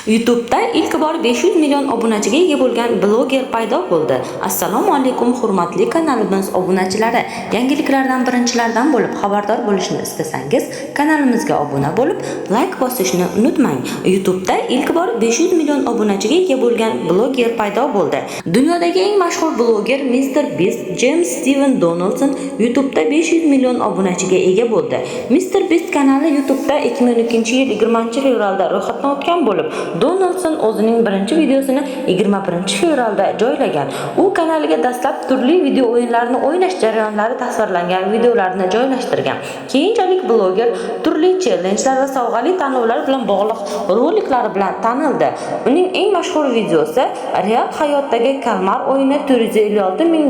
YouTube'da ilk bor 500 million obunachiga ega bo'lgan bloger paydo bo'ldi. Assalomu alaykum hurmatli kanalimiz obunachilari. Yangiliklardan birinchilardan bo'lib xabardor bo'lishni istasangiz, kanalimizga obuna bo'lib, like bosishni unutmang. YouTube'da ilk bor 500 million obunachiga ega bo'lgan bloger paydo bo'ldi. Dunyodagi eng mashhur bloger Mr. Beast James Steven Donaldson YouTube'da 500 million obunachiga ega bo'ldi. Mr. Beast kanali YouTube'da 2012-yil 20-fevralda ro'yxatdan o'tgan bo'lib, Donaldson o'zining birinchi videosini 21-fevralda joylagan. U kanaliga dastlab turli video o'yinlarini o'ynash jarayonlari tasvirlangan videolarni joylashtirgan. Keyinchalik bloger turli challengelar va sovg'ali tanlovlar bilan bog'liq roliklari bilan tanildi. Uning eng mashhur videosi real hayotdagi kalmar o'yini $456 ming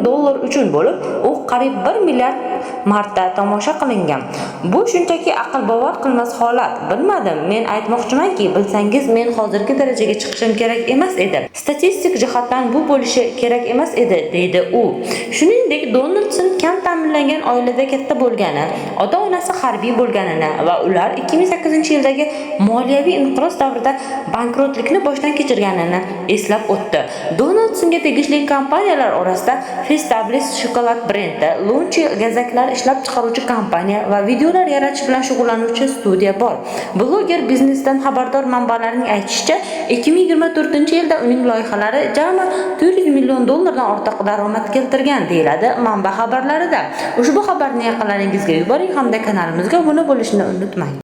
uchun bo'lib, u qariyb 1 milliard marta tomosha qilingan. Bu shunchaki aql bovar qilmas holat. Bilmadim, men aytmoqchimanki, bilsangiz men hozirgi darajaga chiqishim kerak emas edi. Statistik jihatdan bu bo'lishi kerak emas edi, deydi u. Shuningdek, Donaldson kam ta'minlangan oilada katta bo'lgani, ota-onasi harbiy bo'lganini va ular 2008-yildagi moliyaviy inqiroz davrida bankrotlikni boshdan kechirganini eslab o'tdi. Donaldsonga tegishli kompaniyalar orasida Festablis shokolad brendi, Lunchi gazaklar ishlab chiqaruvchi kompaniya va videolar yaratish bilan shug'ullanuvchi studiya bor. Bloger biznesdan xabardor manbalarning aytishicha, 2024-yilda uning loyihalari jami $400 million dan ortiq daromad keltirgan, deyiladi manba xabarlarida. Ushbu xabarni yaqinlaringizga yuboring hamda kanalimizga obuna bo'lishni unutmang.